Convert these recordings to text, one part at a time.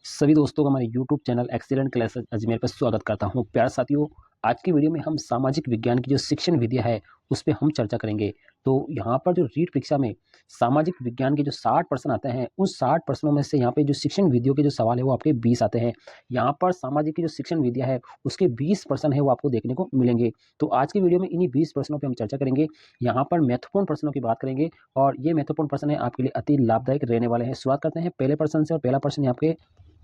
सभी दोस्तों का हमारे YouTube channel excellent classes Ajmer पर स्वागत करता हूं। प्यारे साथियों, आज की वीडियो में हम सामाजिक विज्ञान की जो शिक्षण विद्या है उस पे हम चर्चा करेंगे। तो यहाँ पर जो रीट परीक्षा में सामाजिक विज्ञान के जो 60 प्रश्न आते हैं, उन 60 प्रश्नों में से यहाँ पे जो शिक्षण विधियों के जो सवाल है वो आपके 20 आते हैं। यहाँ पर सामाजिक की जो शिक्षण विद्या है उसके 20 प्रश्न है वो आपको देखने को मिलेंगे। तो आज की वीडियो में इन्हीं 20 प्रश्नों पर हम चर्चा करेंगे। यहाँ पर महत्वपूर्ण प्रश्नों की बात करेंगे और ये महत्वपूर्ण प्रश्न है आपके लिए अति लाभदायक रहने वाले हैं। शुरुआत करते हैं पहले प्रश्न से और पहला प्रश्न आपके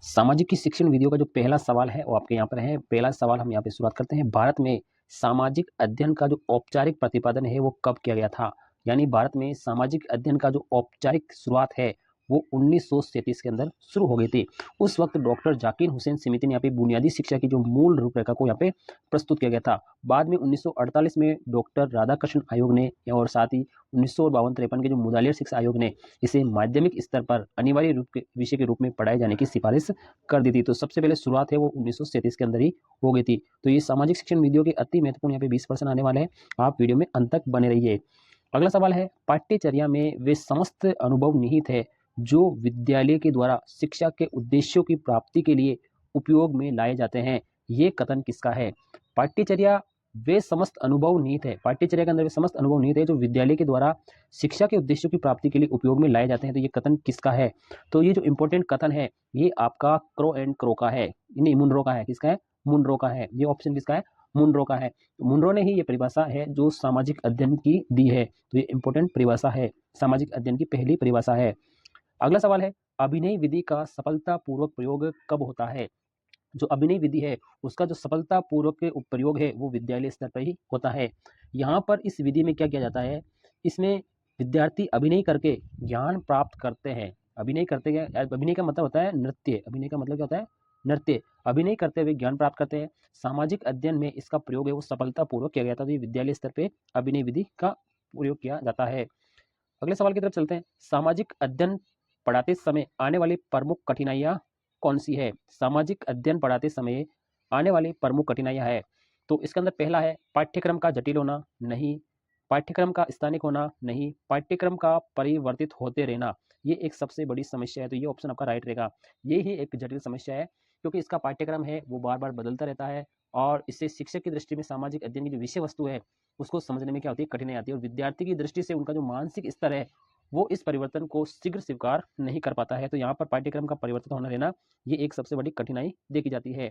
सामाजिक की शिक्षण विधियों का जो पहला सवाल है वो आपके यहाँ पर है। पहला सवाल हम यहाँ पे शुरुआत करते हैं। भारत में सामाजिक अध्ययन का जो औपचारिक प्रतिपादन है वो कब किया गया था? यानी भारत में सामाजिक अध्ययन का जो औपचारिक शुरुआत है वो 1937 के अंदर शुरू हो गई थी। उस वक्त डॉक्टर जाकिर हुसैन समिति ने यहाँ पे बुनियादी शिक्षा की जो मूल रूपरेखा को यहाँ पे प्रस्तुत किया गया था। बाद में 1948 में डॉक्टर राधाकृष्ण आयोग ने और साथ ही 1952-53 के जो मुदालिर शिक्षा आयोग ने इसे माध्यमिक स्तर पर अनिवार्य रूप के विषय के रूप में पढ़ाए जाने की सिफारिश कर दी थी। तो सबसे पहले शुरुआत है वो 1937 के अंदर ही हो गई थी। तो ये सामाजिक शिक्षण विधियों के अति महत्वपूर्ण यहाँ पे 20% आने वाले हैं। आप वीडियो में अंत तक बने रहिए। अगला सवाल है, पाठ्यचर्या में वे समस्त अनुभव निहित है जो विद्यालय के द्वारा शिक्षा के उद्देश्यों की प्राप्ति के लिए उपयोग में लाए जाते हैं। ये कथन किसका है? पाठ्यचर्या वे समस्त अनुभव निहित है, पाठ्यचर्या के अंदर वे समस्त अनुभव निहित है जो विद्यालय के द्वारा शिक्षा के उद्देश्यों की प्राप्ति के लिए उपयोग में लाए जाते हैं। तो ये कथन किसका है? तो ये जो इंपॉर्टेंट कथन है ये आपका क्रो एंड क्रो का है, नहीं मुनरो का है। किसका है? मुनरो का है। ये ऑप्शन किसका है? मुनरो का है। मुनरो ने ही ये परिभाषा है जो सामाजिक अध्ययन की दी है। तो ये इंपॉर्टेंट परिभाषा है, सामाजिक अध्ययन की पहली परिभाषा है। अगला सवाल है, अभिनय विधि का सफलतापूर्वक प्रयोग कब होता है? जो अभिनय विधि है उसका जो सफलतापूर्वक प्रयोग है वो विद्यालय स्तर पर ही होता है। यहाँ पर इस विधि में क्या किया जाता है? इसमें विद्यार्थी अभिनय करके ज्ञान प्राप्त करते हैं। अभिनय करते हैं, अभिनय का मतलब होता है नृत्य। अभिनय का मतलब क्या होता है? नृत्य। अभिनय करते हुए ज्ञान प्राप्त करते हैं। सामाजिक अध्ययन में इसका प्रयोग है वो सफलतापूर्वक किया गया था। तो ये विद्यालय स्तर पर अभिनय विधि का प्रयोग किया जाता है। अगले सवाल की तरफ चलते हैं। सामाजिक अध्ययन पढ़ाते समय आने वाली प्रमुख कठिनाइयाँ कौन सी है? सामाजिक अध्ययन पढ़ाते समय आने वाली प्रमुख कठिनाइयाँ है। तो इसके अंदर पहला है पाठ्यक्रम का जटिल होना, नहीं। पाठ्यक्रम का स्थानिक होना, नहीं। पाठ्यक्रम का परिवर्तित होते रहना, ये एक सबसे बड़ी समस्या है। तो ये ऑप्शन आपका राइट रहेगा। ये ही एक जटिल समस्या है क्योंकि इसका पाठ्यक्रम है वो बार बार बदलता रहता है और इससे शिक्षक की दृष्टि में सामाजिक अध्ययन की जो विषय वस्तु है उसको समझने में क्या होती है? कठिनाई आती है। और विद्यार्थी की दृष्टि से उनका जो मानसिक स्तर है वो इस परिवर्तन को शीघ्र स्वीकार नहीं कर पाता है। तो यहाँ पर पाठ्यक्रम का परिवर्तन होना रहना ये एक सबसे बड़ी कठिनाई देखी जाती है।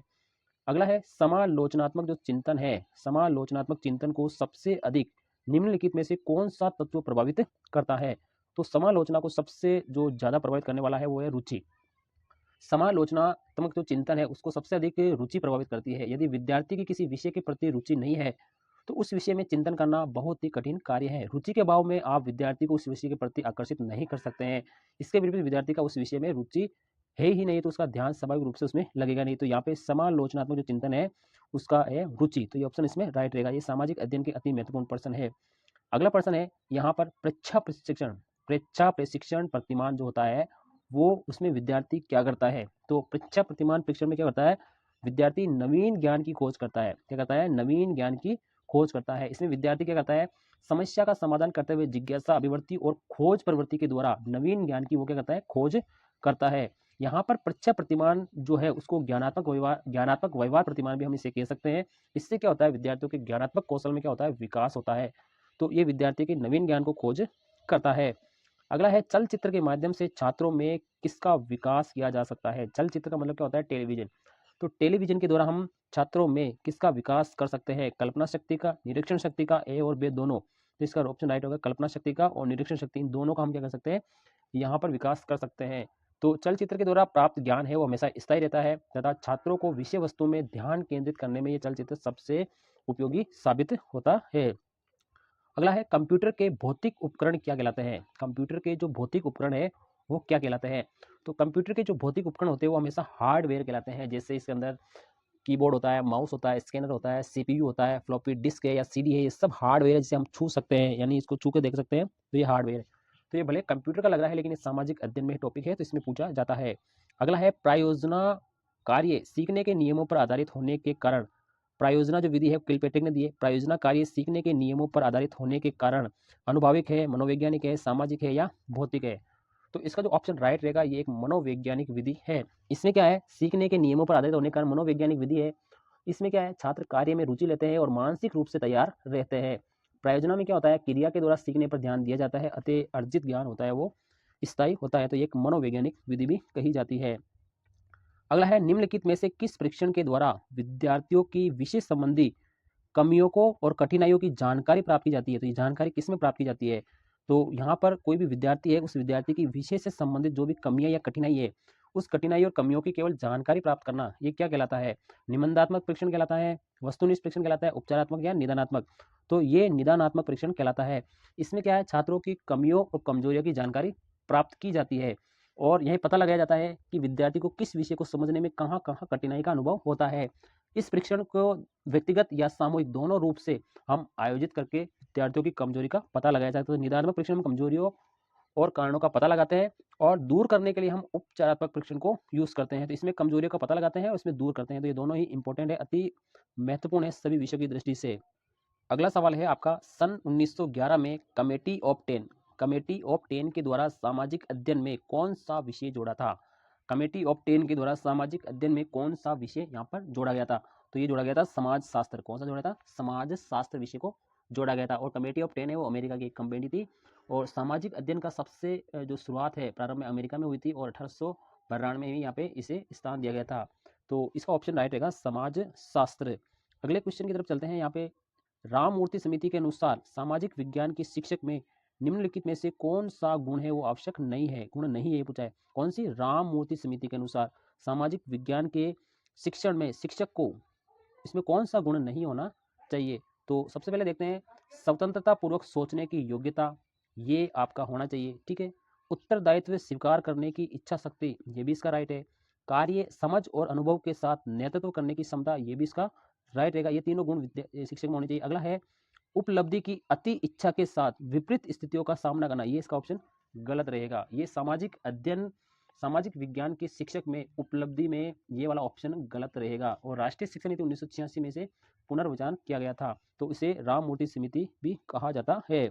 अगला है समालोचनात्मक जो चिंतन है, समालोचनात्मक चिंतन को सबसे अधिक निम्नलिखित में से कौन सा तत्व प्रभावित करता है? तो समालोचना को सबसे जो ज्यादा प्रभावित करने वाला है वो है रुचि। समालोचनात्मक जो चिंतन है उसको सबसे अधिक रुचि प्रभावित करती है। यदि विद्यार्थी की किसी विषय के प्रति रुचि नहीं है तो उस विषय में चिंतन करना बहुत ही कठिन कार्य है। रुचि के अभाव में आप विद्यार्थी को उस विषय के प्रति आकर्षित नहीं कर सकते हैं। इसके विपरीत विद्यार्थी का उस विषय में रुचि है ही नहीं तो उसका ध्यान स्वाभाविक रूप से उसमें लगेगा नहीं। तो यहाँ पे समालोचनात्मक जो चिंतन है उसका है रुचि। तो ये ऑप्शन इसमें राइट रहेगा। ये सामाजिक अध्ययन के अति महत्वपूर्ण प्रश्न है। अगला प्रश्न है यहाँ पर परीक्षा प्रशिक्षण प्रतिमान जो होता है वो उसमें विद्यार्थी क्या करता है? तो परीक्षा प्रतिमान परीक्षण में क्या करता है? विद्यार्थी नवीन ज्ञान की खोज करता है। क्या करता है? नवीन ज्ञान की खोज करता है। इसमें विद्यार्थी क्या करता है? समस्या का समाधान करते हुए जिज्ञासा अभिवृत्ति और खोज प्रवृत्ति के द्वारा नवीन ज्ञान की वो क्या करता है? खोज करता है। यहाँ पर परीक्षा प्रतिमान जो है उसको ज्ञानात्मक व्यवहार प्रतिमान भी हम इसे कह सकते हैं। इससे क्या होता है? विद्यार्थियों के ज्ञानात्मक कौशल में क्या होता है? विकास होता है। तो ये विद्यार्थी के नवीन ज्ञान को खोज करता है। अगला है चलचित्र के माध्यम से छात्रों में किसका विकास किया जा सकता है? चलचित्र का मतलब क्या होता है? टेलीविजन। तो टेलीविजन के द्वारा हम छात्रों में किसका विकास कर सकते हैं? कल्पना शक्ति का, निरीक्षण शक्ति का, ए और बी दोनों। तो इसका ऑप्शन राइट होगा। कल्पना शक्ति का और निरीक्षण शक्ति, इन दोनों का हम क्या कर सकते हैं? यहाँ पर विकास कर सकते हैं। तो चलचित्र के द्वारा प्राप्त ज्ञान है वो हमेशा स्थायी रहता है तथा छात्रों को विषय वस्तु में ध्यान केंद्रित करने में ये चलचित्र सबसे उपयोगी साबित होता है। अगला है कंप्यूटर के भौतिक उपकरण क्या कहलाते हैं? कंप्यूटर के जो भौतिक उपकरण है वो क्या कहलाते हैं? तो कंप्यूटर के जो भौतिक उपकरण होते हैं वो हमेशा हार्डवेयर कहलाते हैं। जैसे इसके अंदर कीबोर्ड होता है, माउस होता है, स्कैनर होता है, सीपीयू होता है, फ्लॉपी डिस्क है या सीडी है, ये सब हार्डवेयर है जिसे हम छू सकते हैं, यानी इसको छू के देख सकते हैं। तो ये हार्डवेयर है। तो ये भले कंप्यूटर का लग रहा है लेकिन ये सामाजिक अध्ययन में टॉपिक है तो इसमें पूछा जाता है। अगला है प्रायोजना कार्य सीखने के नियमों पर आधारित होने के कारण, प्रायोजना जो विधि है किलपेट्रिक ने दी है। प्रायोजना कार्य सीखने के नियमों पर आधारित होने के कारण अनुभाविक है, मनोवैज्ञानिक है, सामाजिक है या भौतिक है? तो इसका जो ऑप्शन राइट रहेगा ये एक मनोवैज्ञानिक विधि है। इसमें क्या है, सीखने के नियमों पर आधारित होने का मनोवैज्ञानिक विधि है। इसमें क्या है, छात्र कार्य में रुचि लेते हैं और मानसिक रूप से तैयार रहते हैं। प्रयोजनों में क्या होता है, क्रिया के द्वारा सीखने पर ध्यान दिया जाता है, अतः अर्जित ज्ञान होता है वो स्थायी होता है। तो ये एक मनोवैज्ञानिक विधि भी कही जाती है। अगला है, निम्नलिखित में से किस परीक्षण के द्वारा विद्यार्थियों की विषय संबंधी कमियों को और कठिनाइयों की जानकारी प्राप्त की जाती है। तो ये जानकारी किसमें प्राप्त की जाती है, तो यहाँ पर कोई भी विद्यार्थी है, उस विद्यार्थी की विषय से संबंधित जो भी कमियां या कठिनाई है, उस कठिनाई और कमियों की केवल जानकारी प्राप्त करना, ये क्या कहलाता है, निबंधात्मक परीक्षण कहलाता है, वस्तुनिष्ठ परीक्षण कहलाता है, उपचारात्मक या निदानात्मक। तो ये निदानात्मक परीक्षण कहलाता है। इसमें क्या है, छात्रों की कमियों और कमजोरियों की जानकारी प्राप्त की जाती है और यही पता लगाया जाता है कि विद्यार्थी को किस विषय को समझने में कहाँ कहाँ कठिनाई का अनुभव होता है। इस परीक्षण को व्यक्तिगत या सामूहिक दोनों रूप से हम आयोजित करके विद्यार्थियों की कमजोरी का पता लगाया जाता है। तो निदानात्मक परीक्षण में कमजोरियों और कारणों का पता लगाते हैं और दूर करने के लिए हम उपचारात्मक परीक्षण को यूज करते हैं। तो इसमें कमजोरियों का पता लगाते हैं और इसमें दूर करते हैं। तो ये दोनों ही इंपॉर्टेंट है, अति महत्वपूर्ण है सभी विषयों की दृष्टि से। अगला सवाल है आपका, सन 1911 में कमेटी ऑफ 10 के द्वारा सामाजिक अध्ययन में कौन सा विषय जोड़ा था। कमेटी ऑफ 10 के द्वारा सामाजिक अध्ययन में कौन सा विषय यहाँ पर जोड़ा गया था, तो ये जोड़ा गया था समाज शास्त्र। कौन सा जोड़ा था, समाज शास्त्र विषय को जोड़ा गया था। और कमेटी ऑफ 10 है वो अमेरिका की एक कंपनी थी और सामाजिक अध्ययन का सबसे जो शुरुआत है प्रारंभ में अमेरिका में हुई थी और 1892 में ही यहाँ पे इसे स्थान दिया गया था। तो इसका ऑप्शन राइट रहेगा समाज शास्त्र। अगले क्वेश्चन की तरफ चलते हैं। यहाँ पे राममूर्ति समिति के अनुसार सामाजिक विज्ञान के शिक्षक में निम्नलिखित में से कौन सा गुण है वो आवश्यक नहीं है, गुण नहीं है ये पूछा है। कौन सी, राममूर्ति समिति के अनुसार सामाजिक विज्ञान के शिक्षण में शिक्षक को इसमें कौन सा गुण नहीं होना चाहिए। तो सबसे पहले देखते हैं, स्वतंत्रता पूर्वक सोचने की योग्यता, ये आपका होना चाहिए, ठीक है। उत्तरदायित्व स्वीकार करने की इच्छा शक्ति, ये भी इसका राइट है। कार्य समझ और अनुभव के साथ नेतृत्व करने की क्षमता, ये भी इसका राइट रहेगा। ये तीनों गुण शिक्षक में होने चाहिए। अगला है, उपलब्धि की अति इच्छा के साथ विपरीत स्थितियों का सामना करना, ये इसका ऑप्शन गलत रहेगा। ये सामाजिक विज्ञान के शिक्षक में उपलब्धि में ये वाला ऑप्शन गलत रहेगा और राष्ट्रीय शिक्षा नीति 1986 में से पुनर्विचार किया गया था, तो इसे राममूर्ति समिति भी कहा जाता है।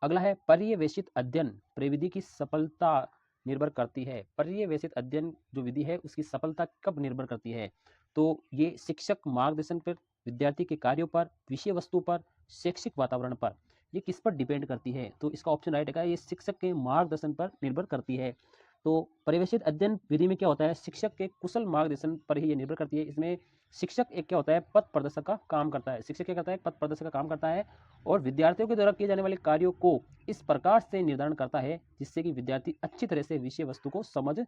अगला है, पर्यवेक्षित अध्ययन प्रविधि की सफलता निर्भर करती है। पर्यवेक्षित अध्ययन जो विधि है उसकी सफलता कब निर्भर करती है, तो ये शिक्षक मार्गदर्शन पर, विद्यार्थी के कार्यों पर, विषय वस्तु पर, शैक्षिक वातावरण पर, ये किस पर डिपेंड करती है। तो इसका ऑप्शन राइट है, ये शिक्षक के मार्गदर्शन पर निर्भर करती है। तो पर्यवेक्षित अध्ययन विधि में क्या होता है, शिक्षक के कुशल मार्गदर्शन पर ही ये निर्भर करती है। इसमें शिक्षक एक क्या होता है, पथ प्रदर्शक का काम करता है। शिक्षक क्या करता है, पथ प्रदर्शक का काम करता है और विद्यार्थियों के द्वारा किए जाने वाले कार्यों को इस प्रकार से निर्धारण करता है जिससे कि विद्यार्थी अच्छी तरह से विषय वस्तु को समझ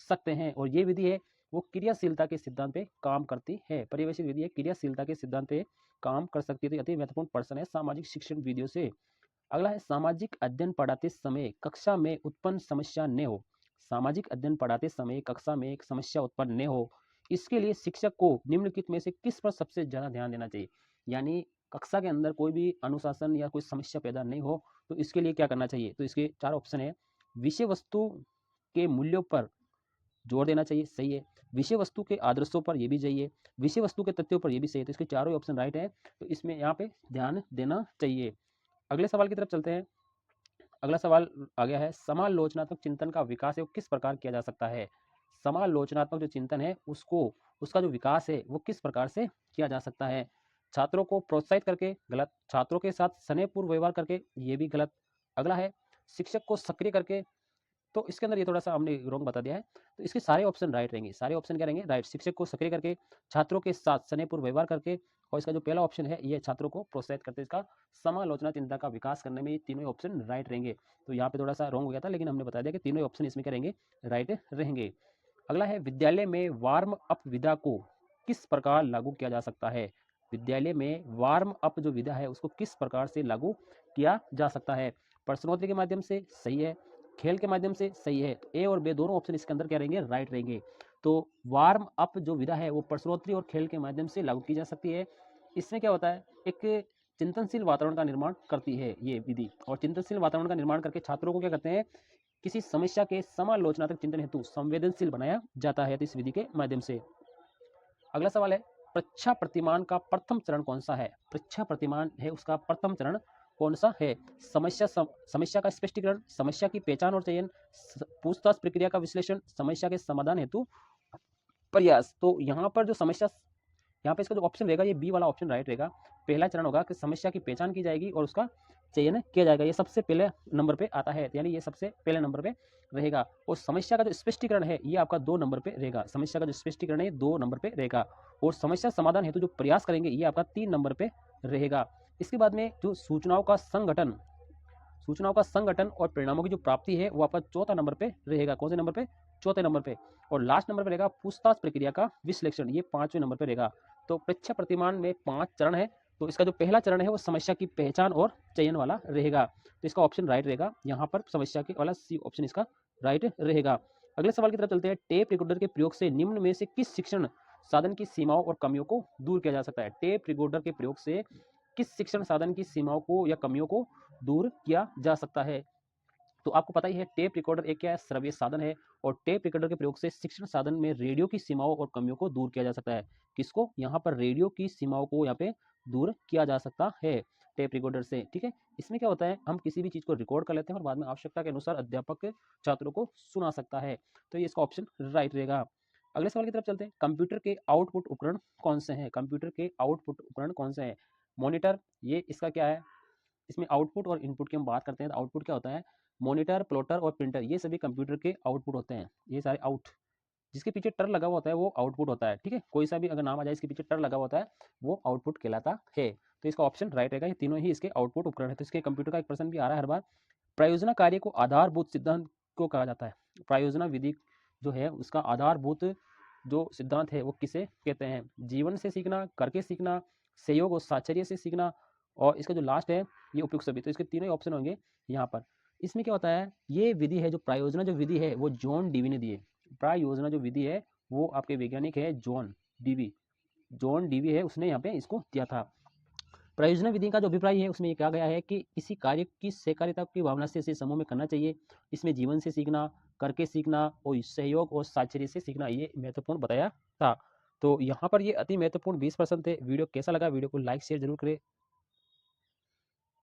सकते हैं। और ये विधि है वो क्रियाशीलता के सिद्धांत पे काम करती है। पर्यवेक्षित विधि है क्रियाशीलता के सिद्धांत पे काम कर सकती है। तो अति महत्वपूर्ण प्रश्न है सामाजिक शिक्षण विधियों से। अगला है, सामाजिक अध्ययन पढ़ाते समय कक्षा में उत्पन्न समस्या न हो। सामाजिक अध्ययन पढ़ाते समय कक्षा में एक समस्या उत्पन्न न हो, इसके लिए शिक्षक को निम्नलिखित में से किस पर सबसे ज्यादा ध्यान देना चाहिए। यानी कक्षा के अंदर कोई भी अनुशासन या कोई समस्या पैदा नहीं हो, तो इसके लिए क्या करना चाहिए। तो इसके 4 ऑप्शन है। विषय वस्तु के मूल्यों पर जोर देना चाहिए, सही है। विषय वस्तु के आदर्शों पर, ये भी चाहिए। विषय वस्तु के तथ्यों पर, ये भी सही है। तो इसके चारों ऑप्शन राइट है, तो इसमें यहाँ पे ध्यान देना चाहिए। अगले सवाल की तरफ चलते हैं। अगला सवाल आ गया है, समालोचनात्मक चिंतन का विकास है वो किस प्रकार किया जा सकता है। समालोचनात्मक जो चिंतन है उसका जो विकास है वो किस प्रकार से किया जा सकता है। छात्रों को प्रोत्साहित करके, गलत। छात्रों के साथ स्नेहपूर्ण व्यवहार करके, ये भी गलत। अगला है, शिक्षक को सक्रिय करके, तो इसके अंदर ये थोड़ा सा हमने रॉन्ग बता दिया है। तो इसके सारे ऑप्शन राइट रहेंगे, सारे ऑप्शन क्या रहेंगे, राइट। शिक्षक को सक्रिय करके, छात्रों के साथ स्नेहपूर्ण व्यवहार करके, और इसका जो पहला ऑप्शन है ये छात्रों को प्रोत्साहित करते, इसका समालोचना चिंता का विकास करने में ये तीनों ऑप्शन राइट रहेंगे। तो यहाँ पे थोड़ा सा रॉन्ग हो गया था, लेकिन हमने बता दिया कि तीनों ऑप्शन इसमें क्या रहेंगे, राइट रहेंगे। अगला है, विद्यालय में वार्म अप विधा को किस प्रकार लागू किया जा सकता है। विद्यालय में वार्म अप जो विधा है उसको किस प्रकार से लागू किया जा सकता है। प्रश्नोत्तरी के माध्यम से, सही है। खेल के माध्यम से, सही है। तो ए और बी दोनों ऑप्शन इसके अंदर क्या रहेंगे, राइट रहेंगे। तो वार्म अप जो विधा है वो प्रश्नोत्तरी और खेल के माध्यम से लागू की जा सकती है। इसमें क्या होता है, एक चिंतनशील वातावरण का निर्माण करती है ये विधि, और चिंतनशील वातावरण का निर्माण करके छात्रों को क्या करते हैं, किसी समस्या के समालोचनात्मक चिंतन हेतु संवेदनशील बनाया जाता है इस विधि के माध्यम से। अगला सवाल है, परीक्षा प्रतिमान का प्रथम चरण कौन सा है। परीक्षा प्रतिमान है उसका प्रथम चरण कौन सा है? समस्या का स्पष्टीकरण, समस्या की पहचान और चयन, पूछताछ प्रक्रिया का विश्लेषण, समस्या के समाधान हेतु प्रयास। तो यहाँ पर जो समस्या, यहाँ पे इसका जो ऑप्शन रहेगा ये बी वाला ऑप्शन राइट रहेगा। पहला चरण होगा कि समस्या की पहचान की जाएगी और उसका चयन किया जाएगा, ये सबसे पहले नंबर पे आता है, यानी ये सबसे पहले नंबर पे रहेगा। और समस्या का जो स्पष्टीकरण है ये आपका 2 नंबर पे रहेगा। समस्या का जो स्पष्टीकरण है 2 नंबर पे रहेगा। और समस्या समाधान हेतु जो प्रयास करेंगे ये आपका 3 नंबर पे रहेगा। इसके बाद में जो सूचनाओं का संगठन और परिणामों की जो प्राप्ति है वो आपका चौथा नंबर पे रहेगा। कौन से नंबर पे? चौथे नंबर पे। और लास्ट नंबर पे रहेगा पूछताछ प्रक्रिया का विश्लेषण, ये 5वें नंबर पे रहेगा। तो परीक्षा प्रतिमान में 5 चरण है, तो इसका जो पहला चरण है वो समस्या की पहचान और चयन वाला रहेगा, तो इसका ऑप्शन राइट रहेगा। यहाँ पर समस्या के वाला सी ऑप्शन इसका राइट रहेगा। अगले सवाल की तरफ चलते हैं। टेप रिकॉर्डर के प्रयोग से निम्न में से किस शिक्षण साधन की सीमाओं और कमियों को दूर किया जा सकता है? टेप रिकॉर्डर के प्रयोग से किस शिक्षण साधन की सीमाओं को या कमियों को दूर किया जा सकता है? तो आपको पता ही है टेप रिकॉर्डर एक क्या है? श्रव्य साधन है। और टेप रिकॉर्डर के प्रयोग से शिक्षण साधन में रेडियो की सीमाओं और कमियों को दूर किया जा सकता है। किसको? यहाँ पर रेडियो की सीमाओं को यहाँ पे दूर किया जा सकता है टेप रिकॉर्डर से। ठीक है, इसमें क्या होता है, हम किसी भी चीज को रिकॉर्ड कर लेते हैं और बाद में आवश्यकता के अनुसार अध्यापक छात्रों को सुना सकता है, तो ये इसका ऑप्शन राइट रहेगा। अगले सवाल की तरफ चलते हैं। कंप्यूटर के आउटपुट उपकरण कौन से हैं? कंप्यूटर के आउटपुट उपकरण कौन से हैं? मॉनिटर, ये इसका क्या है, इसमें आउटपुट और इनपुट की हम बात करते हैं तो आउटपुट क्या होता है? मॉनिटर, प्लॉटर और प्रिंटर, ये सभी कंप्यूटर के आउटपुट होते हैं। ये सारे आउट, जिसके पीछे टर लगा हुआ होता है वो आउटपुट होता है। ठीक है, कोई सा भी अगर नाम आ जाए इसके पीछे टर लगा हुआ होता है वो आउटपुट कहलाता है। तो इसका ऑप्शन राइट रहेगा। ये तीनों ही इसके आउटपुट उपकरण है। तो इसके कंप्यूटर का एक प्रश्न भी आ रहा है हर बार। प्रयोजना कार्य को आधारभूत सिद्धांत को कहा जाता है? प्रयोजना विधि जो है उसका आधारभूत जो सिद्धांत है वो किसे कहते हैं? जीवन से सीखना, करके सीखना, सहयोग और साहचर्य से सीखना, और इसका जो लास्ट है ये उपयुक्त सभी। तो इसके तीनों ही ऑप्शन होंगे यहाँ पर। इसमें क्या होता है, ये विधि है जो प्रायोजना जो विधि है वो जॉन डीवी ने दी है। प्रायोजना जो विधि है वो आपके वैज्ञानिक है जॉन डीवी है, उसने यहाँ पे इसको दिया था। प्रयोजना विधि का जो अभिप्राय है उसमें ये कहा गया है कि किसी कार्य की सहकारिता की भावना से इसे समूह में करना चाहिए। इसमें जीवन से सीखना, करके सीखना और सहयोग और साझेदारी से सीखना ये महत्वपूर्ण बताया था। तो यहाँ पर ये अति महत्वपूर्ण 20% थे। वीडियो कैसा लगा, वीडियो को लाइक शेयर जरूर करें।